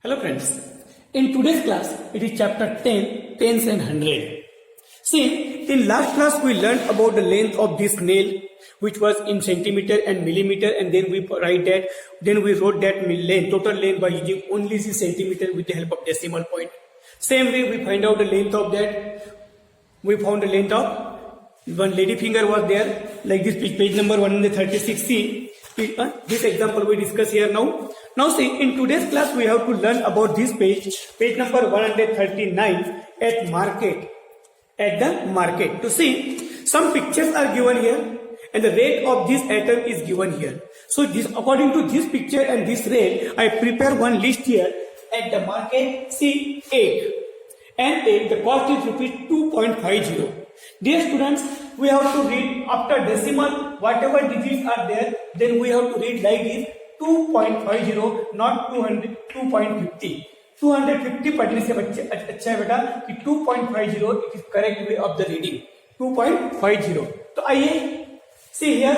Hello friends, in today's class it is chapter 10, tens and hundred. See, in last class we learned about the length of this nail which was in centimeter and millimeter, and then we wrote that length, total length by using only the centimeter with the help of decimal point. Same way we find out the length of that. We found the length of one lady finger was there, like this page number 136. See, this example we discuss here now. Now see, in today's class we have to learn about this page number 139 at the market. To see, some pictures are given here and the rate of this item is given here. So this, according to this picture and this rate, I prepare one list here. At the market, see egg. And egg, the cost is rupees 2.50. Dear students, we have to read after decimal, whatever digits are there, then we have to read like this 2.50, not 200, 2.50. 250 पढ़ने से अच्छा है बेटा कि 2.50 it is correct way of the reading. 2.50. तो आइए, see here,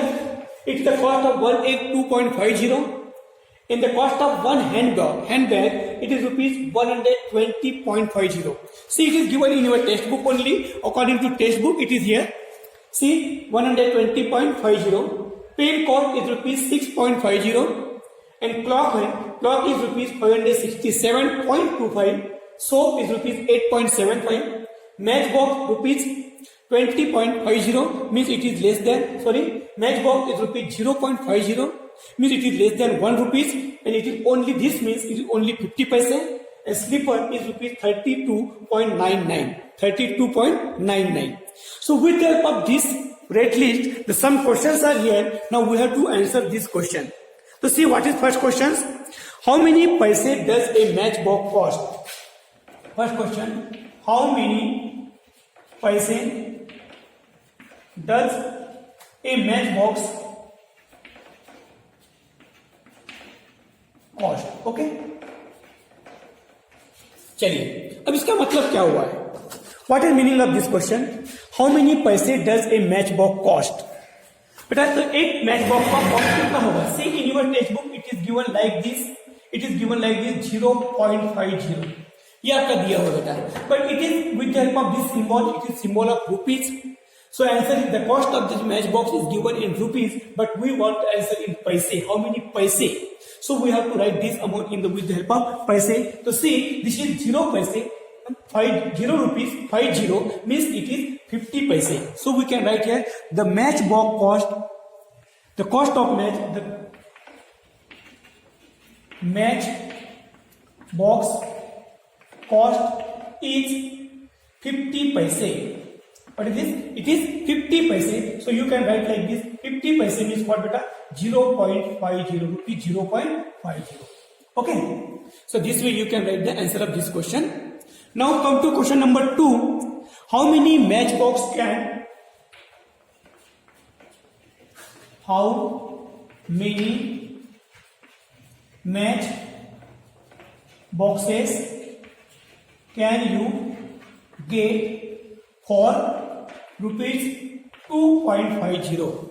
it's the cost of one egg 2.50. In the cost of one handbag, it is rupees 120.50. See, it is given in your textbook only. According to textbook, it is here. See, 120.50. Pen cost is rupees 6.50. And clock is rupees 567.25. Soap is rupees 8.75. Matchbox rupees 20.50, means it is less than, matchbox is rupees 0.50, means it is less than 1 rupees, and it is only, this means it is only 50 paise, and slipper is rupees 32.99. So with the help of this rate list, some questions are here. Now we have to answer this question. So see, what is first question? How many paise does a matchbox cost? First question, how many paise does a matchbox cost? Okay, चलिए अब इसका मतलब क्या हुआ है? What is meaning of this question? How many paise does a matchbox cost? बेटा तो एक मैचबॉक्स का कॉस्ट कितना होगा? See in your text book it is given like this, 0.50. ये आपका दिया होगा बेटा, but it is with the help of this symbol, it is symbol of rupees. So answer is the cost of this matchbox is given in rupees, but we want to answer in paise. How many paise? So we have to write this amount in with the help of paise. So see, this is 0 paise. 0 rupees 50 means it is 50 paise. So we can write here the matchbox cost. The cost of matchbox cost is 50 paise. What is this? It is 50 paise. So you can write like this. 50 paise means what beta? 0.50 rupees. 0.50. Okay. So this way you can write the answer of this question. Now come to question number 2. How many matchboxes can you get for rupees 2.50?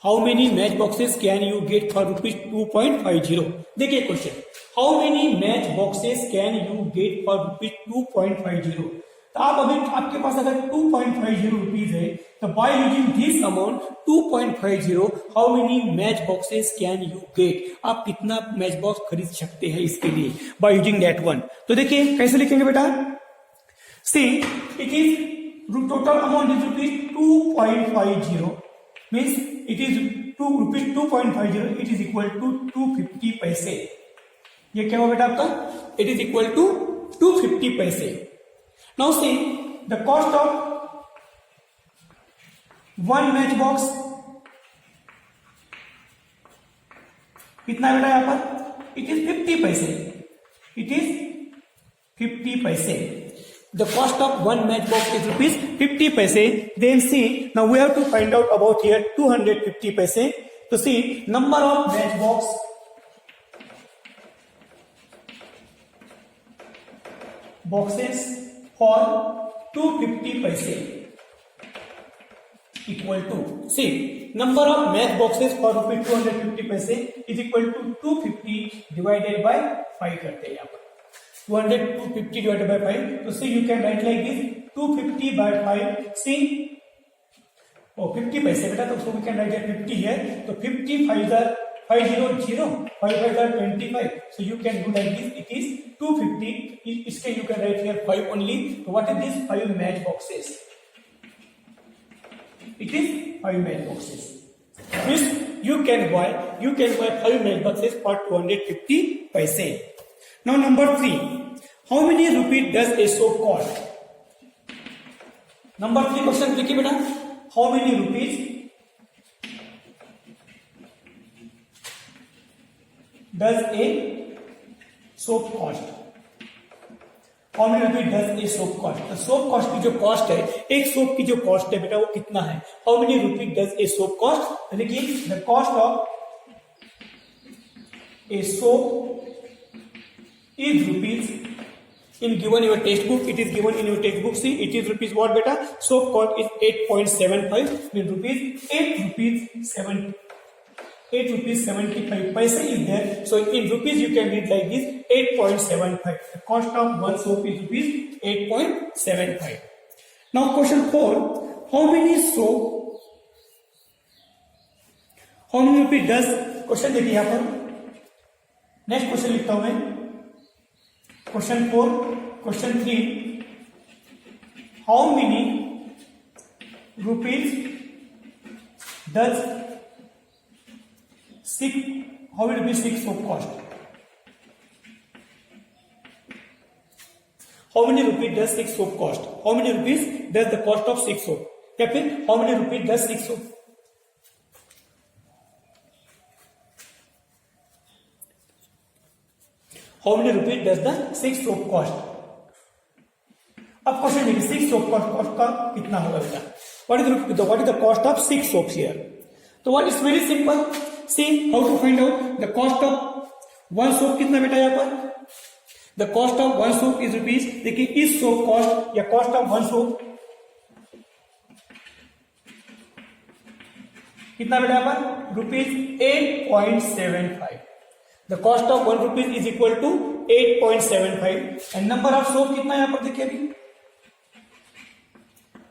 How many matchboxes can you get for rupees 2.50? देखिए question, how many matchboxes can you get for rupees 2.50? तो आप अभी आपके पास अगर 2.50 rupees है, तो by using this amount 2.50, how many match boxes can you get? आप कितना मैच बॉक्स खरीद सकते हैं इसके लिए बाय यूजिंग दैट वन. तो देखिए कैसे लिखेंगे बेटा. See, it is total amount is rupees 2.50, means it is rupees 2.50, it is equal to 250 paise. ये क्या हुआ बेटा आपका? It is equal to 250 paise. Now see, the cost of one matchbox कितना बेटा यहाँ पर? It is 50 paise. It is 50 paise. The cost of one matchbox is rupees 50 paise. Then see, now we have to find out about here 250 paise. So see, number of boxes for 250 paise equal to, see, number of matchboxes for rupees 250 paise is equal to 250 divided by 5 करते हैं यहाँ पर. 200 250 divided by 5. So see, you can write like this, 250 by 5. See, 50 paise beta, so we can write 50 here. So 50 5 are 500, 5 5 are 25. So you can do like this. It is 250. Instead you can write here 5 only. So what is this? 5 matchboxes. It is 5 matchboxes. Means you can buy 5 matchboxes for 250 paise. Now number 3. How many rupees does a soap cost? Number 3 question देखिए बेटा. How many rupees does a soap cost? How many rupees does a soap cost? तो soap cost की जो cost है, एक soap की जो cost है बेटा वो कितना है? How many rupees does a soap cost? यानी कि the cost of a soap is rupees. In given your textbook, it is given in your textbook. See, it is rupees what beta? Soap cost is 8.75. Mean rupees 8 rupees 75 paise is there. So in rupees you can read like this, 8.75. The cost of one soap is rupees 8.75. Now question 4. How many rupees does? Question देखिए यहाँ पर. Next question लिखता हूं मैं. Question 4. Question 3. How many rupees does 6 soap cost? How many rupees does 6 soap cost? How many rupees does the cost of 6 soap? या फिर how many rupees does 6 soap? How many rupees does the 6 soap cost? अब question देखिए 6 soap cost का कितना होगा बेटा? What is the cost of 6 soaps here? तो what is very simple. See how to find out the cost of one soap कितना बेटा यहाँ पर? The cost of one soap is rupees. देखिए इस soap cost या cost of one soap कितना बेटा यहाँ पर? Rupees 8.75. The cost of 1 rupees is equal to 8.75 and number of soap कितना यहाँ पर देखिए अभी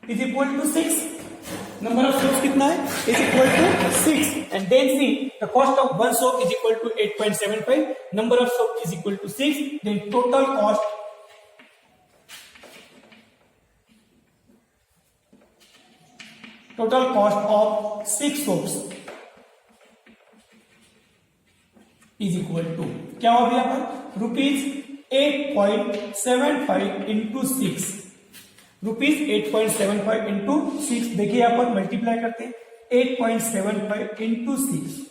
is equal to 6. Number of soaps कितना है? Is equal to 6 and then see the cost of one soap is equal to 8.75. Number of soap is equal to 6. Then total cost of 6 soaps is equal to क्या होगा यहाँ पर? Rupees 8.75 into 6. Rupees 8.75 into 6. देखिए यहाँ पर multiply करते हैं 8.75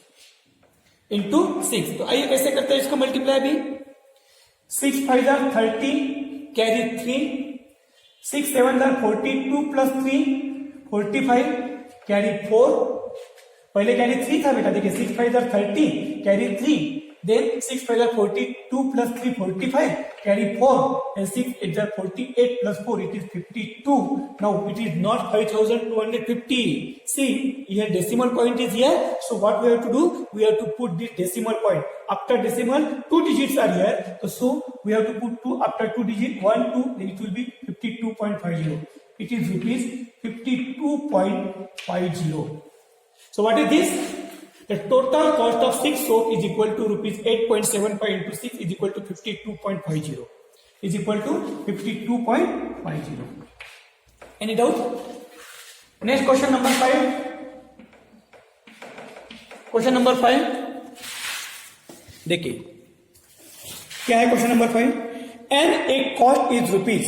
into 6. तो आइए कैसे करते हैं इसको मल्टीप्लाई भी. 6 5 30 कैरी 3. 6 7 42 plus 3 45 carry 4. पहले कैरी 3 था बेटा. देखिए 6 5 30 carry 3. Then 6 5 42 plus 3 45 carry 4 and 6 8 48 plus 4 it is 52. Now it is not 5250. See here decimal point is here. So what we have to do? We have to put this decimal point after decimal. 2 digits are here. So we have to put 2 after 2 digit 1 2. Then it will be 52.50. It is rupees 52.50. So what is this? The total cost of 6 soap is equal to rupees 8.75 into 6 is equal to 52.50. Is equal to 52.50. Any doubt? Next question number 5. Question number 5. देखिए क्या है question number 5. And a cost is rupees.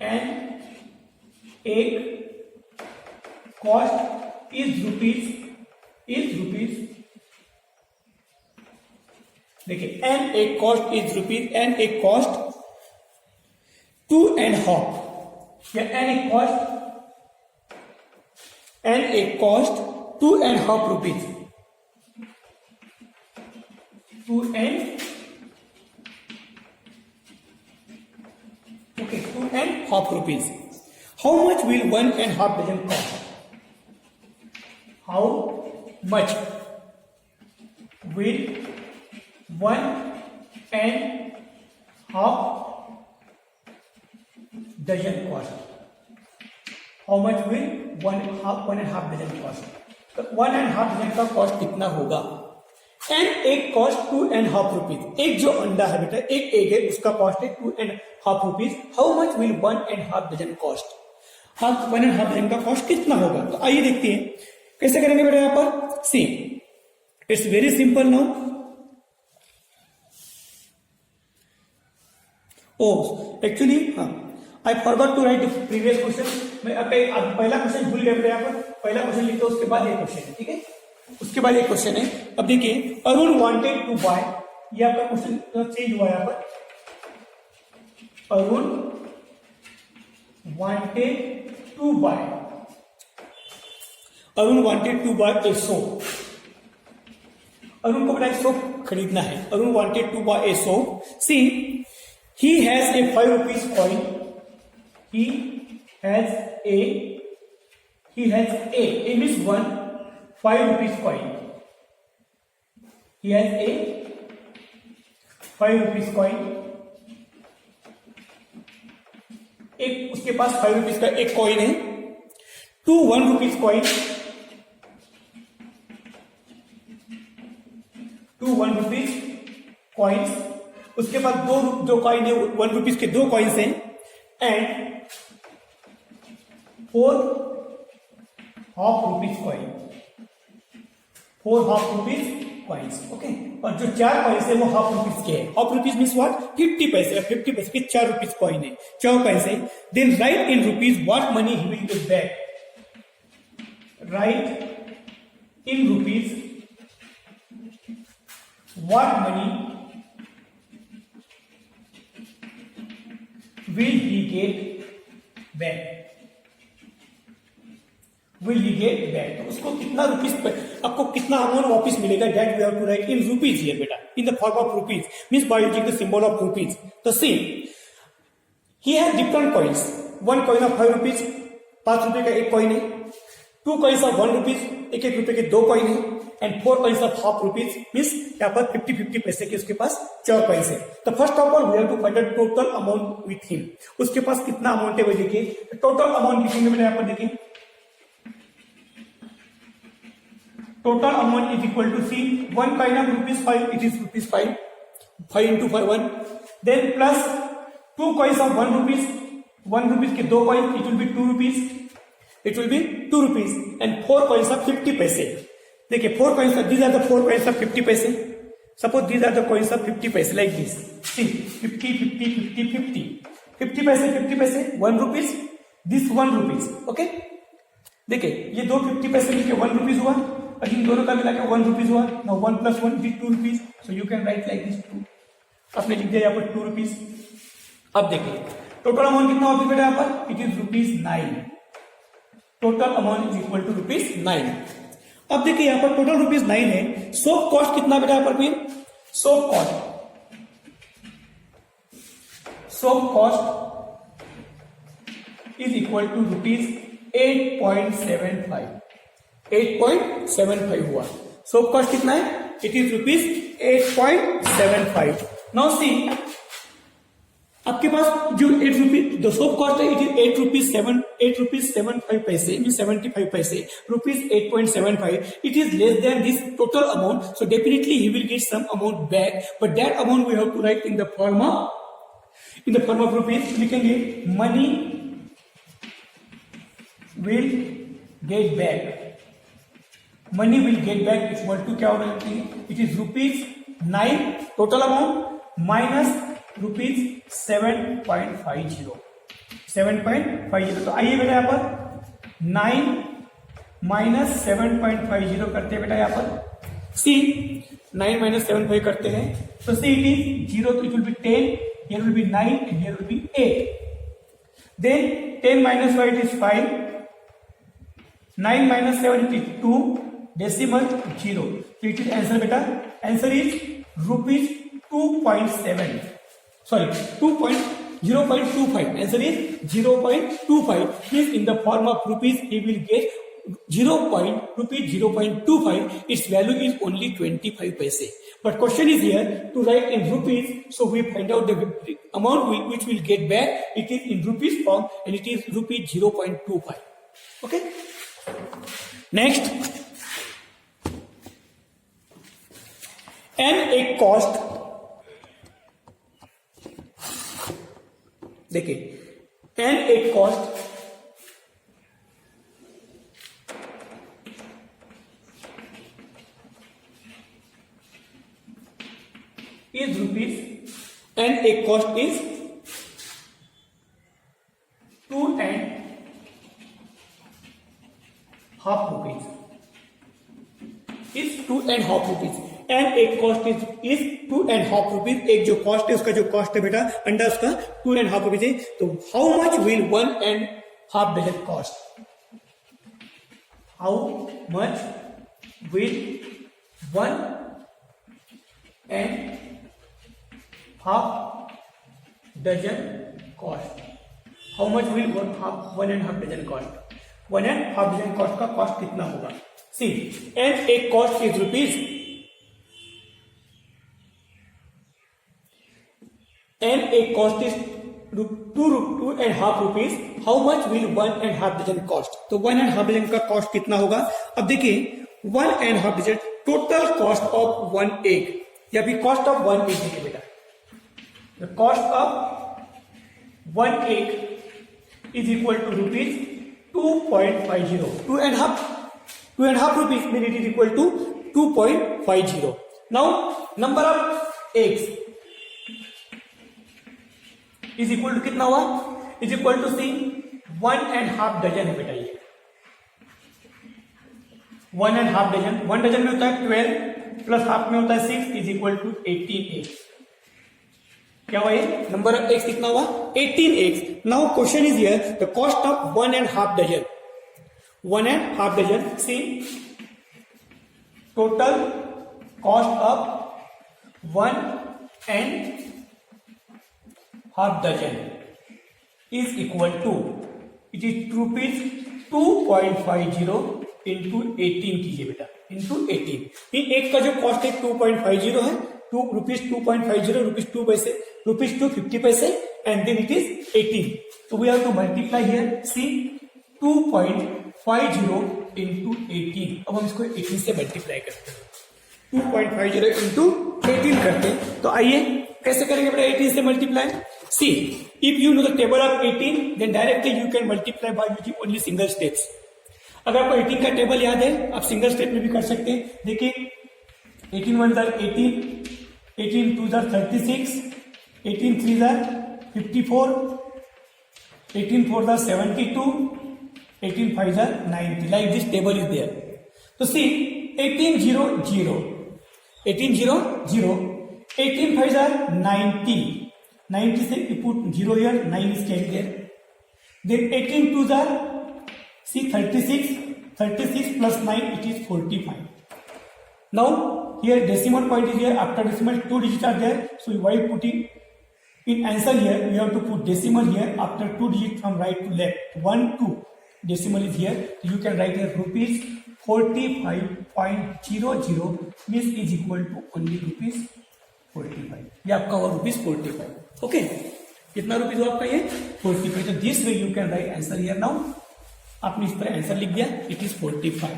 And a cost is rupees देखिए and a cost is rupees and a cost 2.5 या and a cost 2.5 rupees 2.5 rupees. How much will 1.5 dozen cost? How much will 1.5 and half dozen cost. How much will one and half dozen cost? तो 1.5 dozen का cost कितना होगा? And एक cost 2.5 rupees. एक जो अंडा है बेटा, एक एग है, उसका कॉस्ट है 2.5 rupees. How much will 1.5 dozen cost? हाँ, 1.5 डजन का कॉस्ट कितना होगा? तो आइए देखते हैं कैसे करेंगे बेटा. यहां पर see, it's very simple now. Oh actually हाँ, I forgot to write the previous question. मैं पहला क्वेश्चन भूल गया यहाँ पर. पहला क्वेश्चन लिखो, उसके बाद ये क्वेश्चन है. ठीक है, उसके बाद एक क्वेश्चन है. अब देखिए, अरुण वांटेड टू बाय, ये आपका क्वेश्चन चेंज हुआ यहाँ पर. Arun wanted to buy, Arun wanted to buy a soap. Arun को बेटा सोप खरीदना है. Arun wanted to buy a soap. See, he has a 5 rupees coin. He has a means 1 5 rupees coin. He has a 5 rupees coin. एक उसके पास 5 rupees का एक coin है. 2 1 rupees coin, 2 1 rupees coins. उसके बाद दो जो कॉइन है 1 रुपीज के 2 कॉइन्स हैं. And 4 half rupees coin, 4 half rupees coins. Okay, और जो 4 कॉइन्स है वो हाफ रुपीज के हैं. Half rupees means what? 50 पैसे. 50 पैसे के 4 रुपीज कॉइन है, 4 कॉइन्स है. Then write in rupees what money he will get back. Write in rupees what money will he get back? Will he get back? तो उसको कितना रुपीज, आपको कितना अमाउंट वापस मिलेगा? That we have to write in rupees here बेटा, in the form of rupees, means by using the symbol of rupees. तो see, he has different coins. One coin of 5 rupees, 5 रुपए का एक coin है. 2 coins of 1 rupees, एक रुपए के 2 coin है. And 4 coins of half rupees, means यहाँ पर 50-50 पैसे के उसके पास 4 coins है. तो first of all we have to find the total amount with him. उसके पास कितना अमाउंट है वो देखिए. टोटल अमाउंट लिखेंगे मैंने यहाँ पर. देखिए, total amount is equal to see, 1 coin of ₹5, it is ₹5, 5 into 5 1. Then plus 2 coins of 1 rupees, 1 rupees के 2 coins, it will be 2 rupees, it will be 2 rupees. And 4 coins of 50 पैसे. देखिए 4 coins, these are the 4 coins of 50 पैसे. Suppose these are the coins of 50 पैसे like this. See, 50 50 50 50 50 पैसे 50 पैसे 1 rupees, this 1 rupees. Okay, देखिए ये दो 50 पैसे मिलके 1 rupees हुआ, और इन दोनों का मिला के 1 rupees हुआ. Now 1 plus 1 is 2 rupees. So you can write like this 2. आपने लिख दिया यहाँ पर 2 rupees. अब देखिए टोटल अमाउंट कितना होगी बेटा यहाँ पर? It is ₹9. Total amount is equal to ₹9. अब देखिए यहाँ पर टोटल ₹9 है. सोप कॉस्ट कितना बेटा यहाँ पर भी? Soap cost is equal to ₹8.75. 8.75 हुआ. सोप कॉस्ट कितना है? It is ₹8.75. नाउ सी, आपके पास जो 8 रुपीज द सोप कॉस्ट है, इट इज 8 रुपीज 75 पैसे, mean 75 paise, ₹8.75. It is less than this total amount. So definitely he will get some amount back, but that amount we have to write in the form of rupees. लिखेंगे money will get back. Money will get back equal to क्या होगा? It is ₹9 total amount minus ₹7.50. 7.50. तो आइए बेटा यहाँ पर 9 minus 7.50 करते हैं बेटा यहाँ पर. सी, 9 माइनस 7.5 करते हैं. तो सी इट इज 0, तो it will be 10, here will be 9 and here will be 8. Then 10 minus 5 is 5. 9 minus 7 it is 2. Decimal 0. So it is answer beta. Answer is ₹2.7. Sorry, 0.25. Answer is 0.25. Means in the form of rupees, he will get ₹0.25. Its value is only 25 paise. But question is here to write in rupees, so we find out the amount which we'll get back. It is in rupees form and it is rupees 0.25. Okay. Next, and एक cost देखिए, and एक cost is rupees and a cost is 2.5 rupees. Is 2.5 rupees and एक cost is 2.5 rupees. एक जो cost है उसका जो cost है बेटा अंडर उसका 2.5 rupees है. तो how much will 1.5 dozen cost? How much will 1.5 dozen cost? How much will 1.5 dozen cost? 1.5 dozen cost का कॉस्ट कितना होगा? See, and एक कॉस्ट is rupees and एक cost is 2.5 rupees. How much will 1.5 dozen cost? तो 1.5 dozen का cost कितना होगा? अब देखिए 1.5 dozen total cost of 1 egg या भी कॉस्ट ऑफ 1 egg देखिए बेटा. The cost of 1 egg is equal to rupees 2.50. 2.5 rupees means it is equal to 2.50. Now number of eggs is equal to कितना हुआ? Is equal to see 1.5 dozen है बेटा. ये 1.5 dozen, 1 dozen में होता है 12 प्लस हाफ में होता है 6 is equal to 18 eggs. क्या हुआ? ये नंबर ऑफ एक्स कितना हुआ? 18 eggs. Now question is here the cost of 1.5 dozen. 1.5 dozen. See, total cost of 1.5 dozen is equal to, it is rupees 2.50 into 18 कीजिए बेटा, into 18. इन एक का जो कॉस्ट है 2.50 है, rupees 2.50, rupees 2 पैसे, rupees 250 पैसे, and then it is 18. So we have to multiply here. See, 2.50 into 18. अब हम इसको 18 से मल्टीप्लाई करते हैं. 2.50 into 18 करते हैं. तो आइए कैसे करेंगे बेटा 18 से multiply? See, if you know the table of 18, then directly you can multiply by using only single steps. अगर आपको 18 का टेबल याद है आप सिंगल स्टेप में भी कर सकते हैं. देखिए 18 1 18, 18 2 36, 18 3 54, 18 4 72, 18 5 90. Like this table is there. So see 18 0 0, 18 0 0, 18 5 90. 90 से you put 0 here, 9 is staying there. Then 18 2 see 36, 36 plus 9 it is 45. Now here decimal point is here. After decimal 2 digits are there. So while putting in answer here we have to put decimal here after 2 digits from right to left. 1 2 decimal is here. So you can write here rupees 45.00 means is equal to only rupees 45. ये आपका हुआ rupees 45. Okay. कितना rupees हुआ आपका ये 45. तो this way you can write answer here. Now आपने इस पर आंसर लिख दिया. It is 45.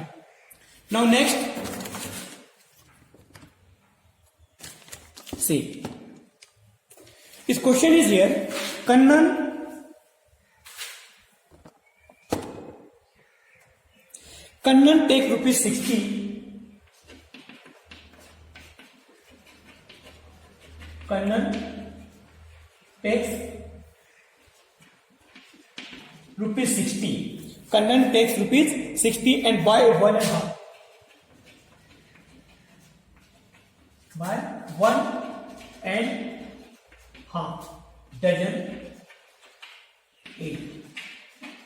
Now next see, this question is here. Kannan take rupees 60. Kannan takes rupees 60. Kannan takes rupees 60 and buy 1.5. Buy 1.5 dozen eggs.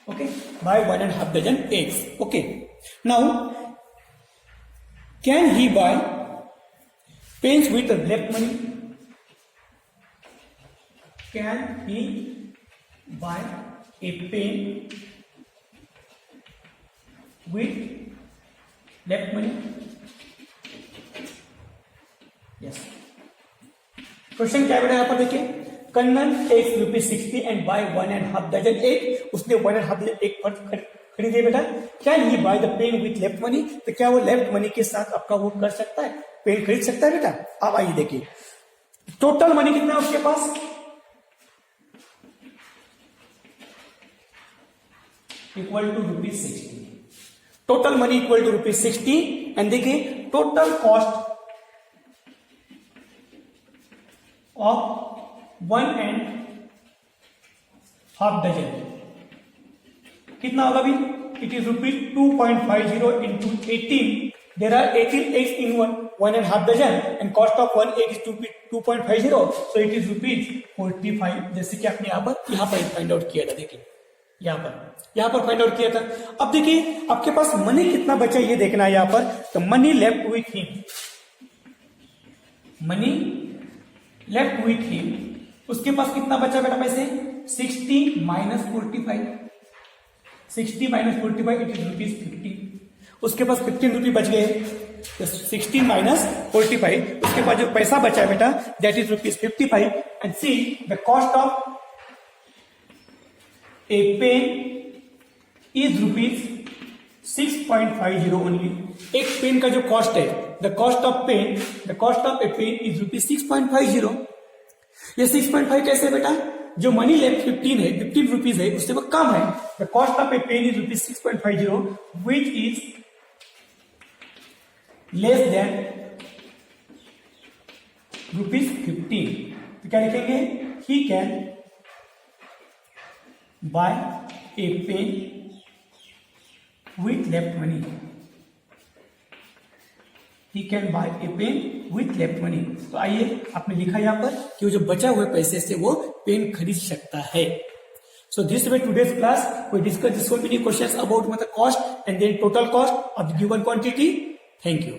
Okay, buy 1.5 dozen eggs. Okay, now can he buy pens with the left money? Can he buy a pen with left money? Yes. Question क्या बेटा यहाँ पर देखिए, Kannan takes ₹60 and buy 1.5 dozen egg. उसने 1.5 dozen egg खरीदे बेटा। Can he buy the pen with left money? तो क्या वो लेफ्ट मनी के साथ आपका वो कर सकता है, पेन खरीद सकता है बेटा? अब आइए देखिए, टोटल मनी कितना है उसके पास, equal to ₹60। Total money equal to ₹60 and देखिए टोटल कॉस्ट ऑफ 1.5 डजन कितना होगा भी? It is ₹2.50 into 18. There are 18 eggs in 1.5 dozen and cost of 1 egg is 2.50. So it is ₹45. जैसे कि आपने यहाँ पर फाइंड आउट किया था। देखिए यहाँ पर फाइंड आउट किया था। अब देखिए आपके पास मनी कितना बचा ये देखना है यहाँ पर। तो money left with him, money left with him, उसके पास कितना बचा बेटा पैसे? 60 minus 45, 60 minus 45 इट इज ₹50। उसके पास 15 रुपये बच गए। तो 60 minus 45, उसके पास जो पैसा बचा है बेटा that is ₹55। And see the cost of a pen is ₹6.50 only. एक पेन का जो कॉस्ट है, the cost of a pen is ₹6.50। ये 6.5 कैसे बेटा? जो मनी लेफ्ट 15 रुपीज है उससे वो कम है। The cost of a pen is ₹6.50 which is less than ₹15। तो क्या लिखेंगे? He can buy a pen with left money, he can buy a pen with left money. तो आइए आपने लिखा यहाँ पर कि वो जो बचा हुए पैसे से वो पेन खरीद सकता है। So this way today's class we discuss so many questions about मतलब cost and then total cost of the given quantity. Thank you.